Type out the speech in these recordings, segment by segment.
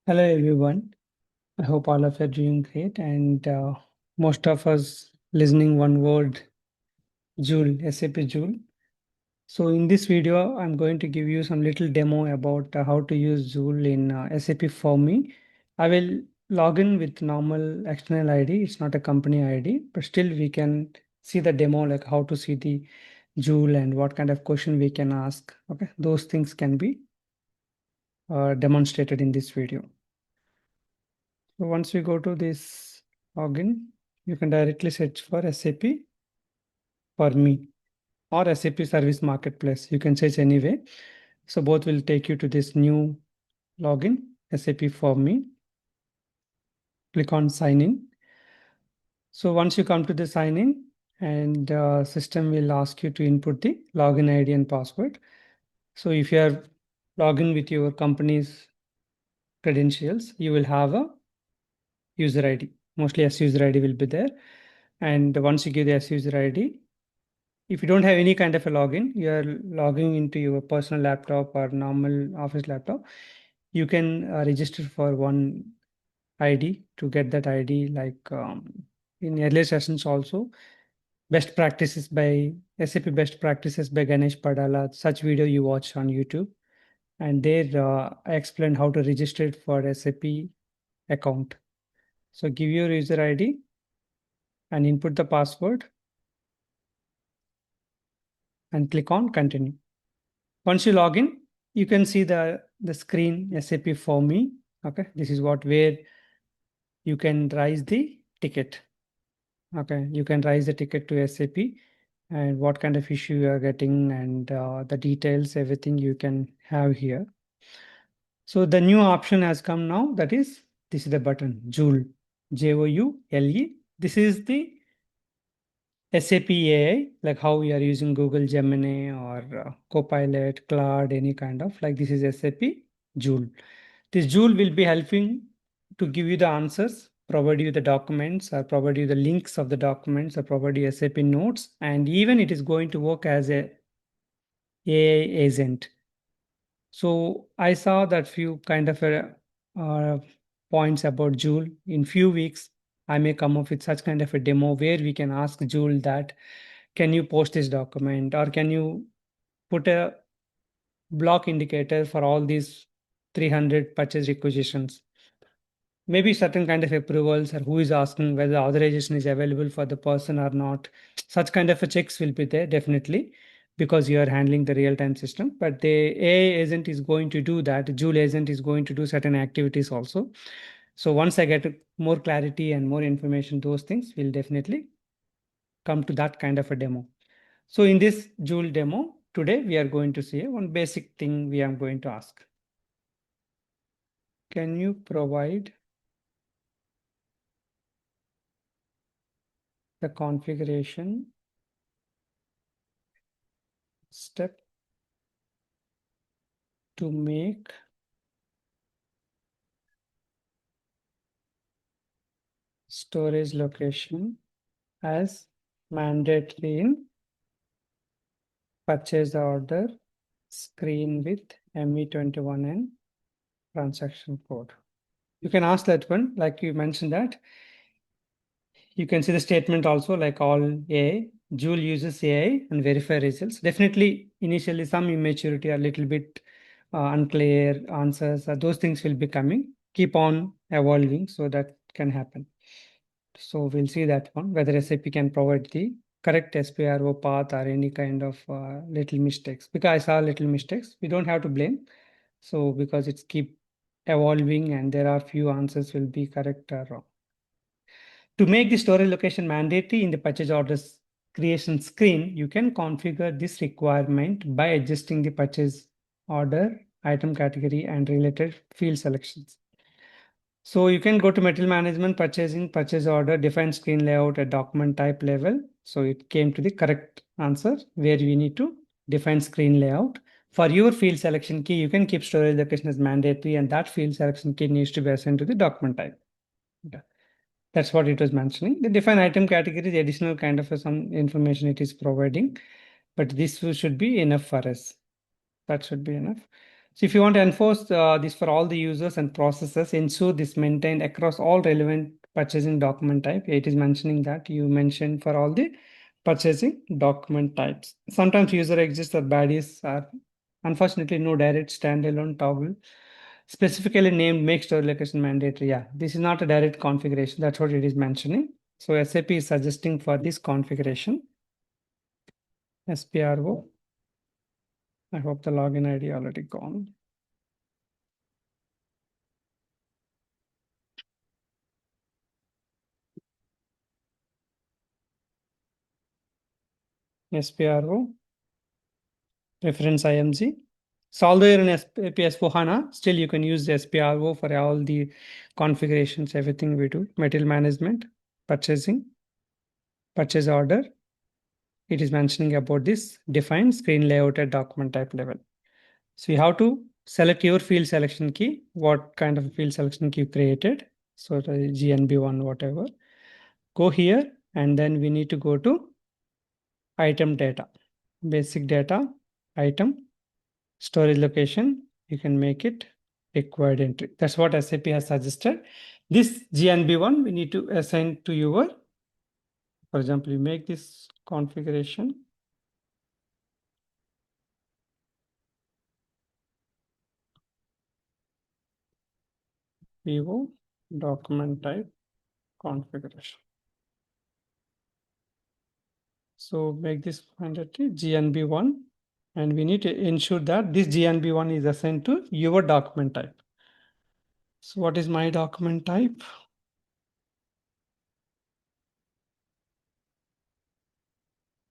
Hello everyone. I hope all of you are doing great and most of us listening one word Joule, SAP Joule. So in this video, I'm going to give you some little demo about how to use Joule in SAP for me. I will log in with normal external ID. It's not a company ID, but still we can see the demo, like how to see the Joule and what kind of question we can ask. Okay, those things can be demonstrated in this video. So once we go to this login, you can directly search for SAP for me or SAP Service Marketplace. You can search anyway. So both will take you to this new login, SAP for me. Click on sign in. So once you come to the sign in, and system will ask you to input the login ID and password. So if you are logging with your company's credentials, you will have a user ID. Mostly as user ID will be there. And once you give the as user ID, if you don't have any kind of a login, you are logging into your personal laptop or normal office laptop, you can register for one ID to get that ID. Like in earlier sessions also, best practices by SAP best practices by Ganesh Padala, such video you watch on YouTube. And there I explained how to register for SAP account. So give your user ID and input the password and click on continue. Once you log in, you can see the screen SAP for me. Okay, this is where you can raise the ticket. Okay, you can raise the ticket to SAP and what kind of issue you are getting and the details, everything you can have here. So the new option has come now. This is the button Joule, Joule. This is the SAP AI, like how we are using Google Gemini or Copilot, Claude, any kind of, like this is SAP Joule. This Joule will be helping to give you the answers, provide you the documents, or provide you the links of the documents, or provide you SAP notes, and even it is going to work as a AI agent. So I saw that few kind of uh, points about Joule. In few weeks, I may come up with such kind of a demo where we can ask Joule that, can you post this document, or can you put a block indicator for all these 300 purchase requisitions? Maybe certain kind of approvals, or who is asking whether authorization is available for the person or not. Such kind of a checks will be there definitely, because you are handling the real-time system. But the AI agent is going to do that. Joule agent is going to do certain activities also. So once I get more clarity and more information, those things will definitely come to that kind of a demo. So in this Joule demo, today we are going to see one basic thing we are going to ask. Can you provide the configuration step to make storage location as mandatory in purchase order screen with ME21 and transaction code? You can ask that one, like you mentioned that. You can see the statement also, like all AI. Joule uses AI and verify results. Definitely, initially some immaturity, a little bit unclear answers, those things will be coming. Keep on evolving, so that can happen. So we'll see that one, whether SAP can provide the correct SPRO path or any kind of little mistakes. Because I saw little mistakes, we don't have to blame. So because it's keep evolving and there are few answers will be correct or wrong. To make the storage location mandatory in the purchase orders creation screen, you can configure this requirement by adjusting the purchase order, item category, and related field selections. So you can go to material management, purchasing, purchase order, define screen layout at document type level. So it came to the correct answer where we need to define screen layout. For your field selection key, you can keep storage location as mandatory, and that field selection key needs to be assigned to the document type. Okay. That's what it was mentioning. The define item category is additional kind of some information it is providing, but this should be enough for us. That should be enough. So if you want to enforce this for all the users and processes, ensure this maintained across all relevant purchasing document type. It is mentioning that you mentioned for all the purchasing document types. Sometimes user exits or baddies are unfortunately no direct standalone toggle. Specifically named make store location mandatory. Yeah, this is not a direct configuration. That's what it is mentioning. So SAP is suggesting for this configuration. SPRO. I hope the login ID already gone. SPRO. Reference IMG. So although you're in SAP S4HANA, still you can use the SPRO for all the configurations, everything we do. Material management, purchasing, purchase order. It is mentioning about this define screen layout at document type level. So you have to select your field selection key, what kind of field selection key you created. So the GNB1, whatever. Go here and then we need to go to item data, basic data, item, storage location. You can make it required entry. That's what SAP has suggested. This GNB1 we need to assign to your, for example, you make this configuration. VO document type configuration. So make this mandatory GNB1 and we need to ensure that this GNB1 is assigned to your document type. So what is my document type?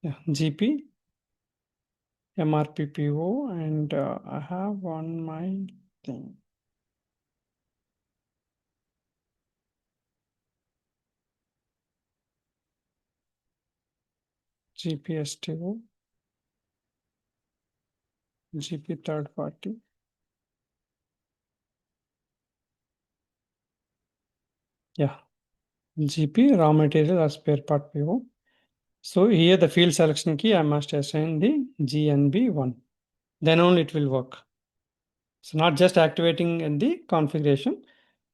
Yeah, GP, MRPPO, and I have on my thing. GPSTO, GP third party. Yeah, GP raw material or spare part PO. So here the field selection key, I must assign the GNB1. Then only it will work. So not just activating in the configuration.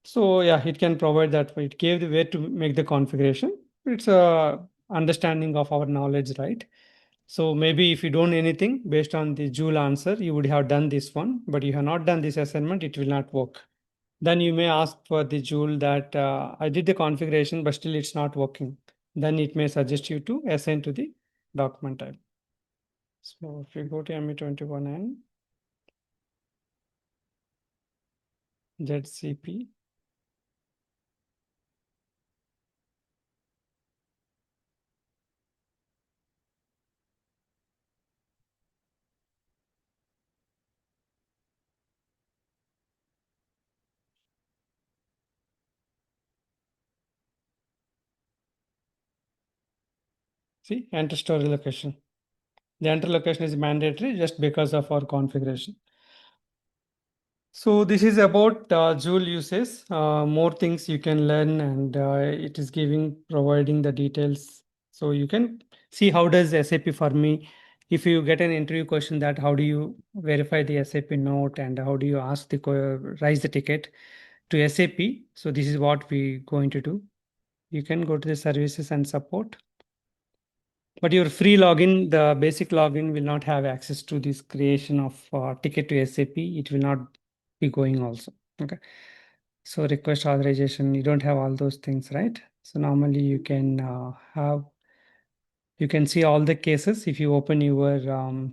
So yeah, it can provide that. It gave the way to make the configuration. It's a understanding of our knowledge, right? So maybe if you don't know anything based on the Joule answer, you would have done this one, but you have not done this assignment, it will not work. Then you may ask for the Joule that I did the configuration, but still it's not working. Then it may suggest you to assign to the document type. So if you go to ME21N, ZCP, see, enter store location. The enter location is mandatory just because of our configuration. So this is about Joule uses. More things you can learn, and it is providing the details. So you can see how does SAP for me. If you get an interview question that how do you verify the SAP note and how do you ask the raise the ticket to SAP. So this is what we going to do. You can go to the services and support. But your free login, the basic login will not have access to this creation of ticket to SAP. It will not be going also. Okay. So request authorization, you don't have all those things, right? So normally you can you can see all the cases. If you open your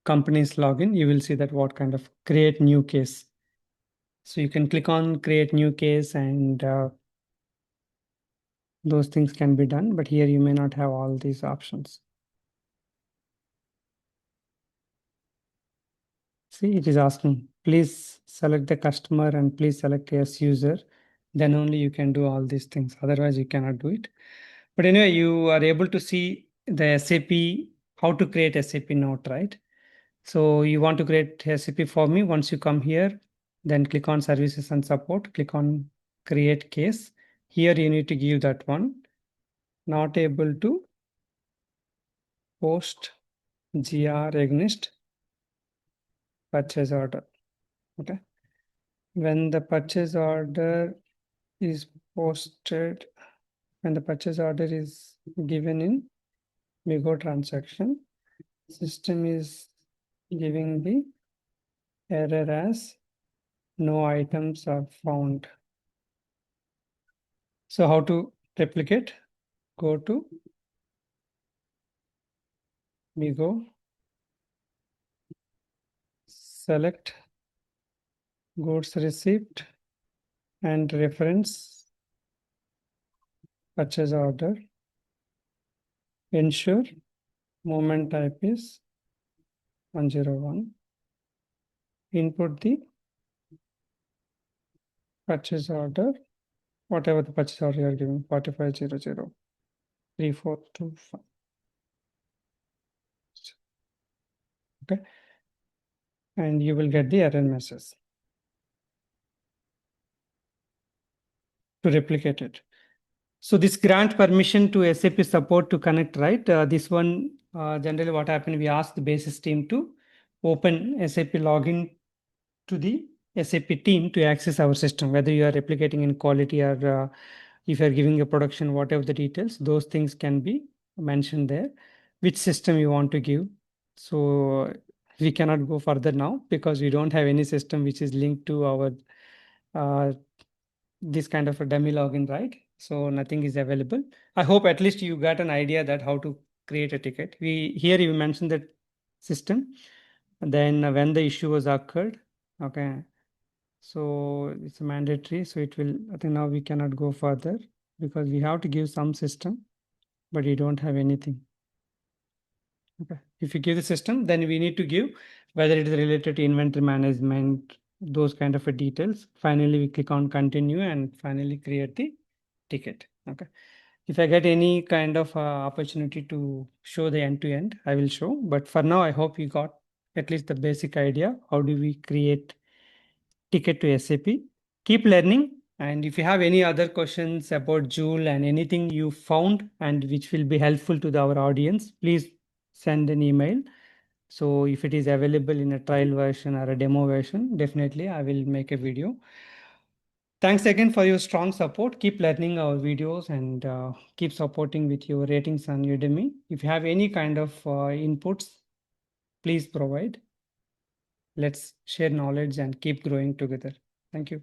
company's login, you will see that what kind of create new case. So you can click on create new case and those things can be done. But here you may not have all these options. See, it is asking, please select the customer and please select as user. Then only you can do all these things. Otherwise, you cannot do it. But anyway, you are able to see the SAP, how to create SAP note, right? So you want to create SAP for me. Once you come here, then click on services and support, click on create case. Here you need to give that one. Not able to post GR against purchase order. Okay. When the purchase order is posted, when the purchase order is given in Migo transaction, system is giving the error as no items are found. So how to replicate? Go to Migo, select goods receipt and reference purchase order. Ensure movement type is 101. Input the purchase order, whatever the purchase order you are giving, 4500 3425. Okay. And you will get the error message to replicate it. So this grant permission to SAP support to connect, right? This one, generally what happened, we asked the basis team to open SAP login to the SAP team to access our system, whether you are replicating in quality or if you're giving a production, whatever the details, those things can be mentioned there, which system you want to give. So we cannot go further now because we don't have any system which is linked to our this kind of a dummy login, right? So nothing is available. I hope at least you got an idea that how to create a ticket. Here you mentioned that system, and then when the issue was occurred, okay. So it's mandatory. So it will, I think now we cannot go further because we have to give some system, but you don't have anything. Okay. If you give the system, then we need to give whether it is related to inventory management, those kind of a details. Finally, we click on continue and finally create the ticket. Okay. If I get any kind of opportunity to show the end to end, I will show. But for now, I hope you got at least the basic idea. How do we create ticket to SAP? Keep learning. And if you have any other questions about Joule and anything you found and which will be helpful to our audience, please send an email. So if it is available in a trial version or a demo version, definitely I will make a video. Thanks again for your strong support. Keep learning our videos and keep supporting with your ratings on Udemy. If you have any kind of inputs, please provide. Let's share knowledge and keep growing together. Thank you.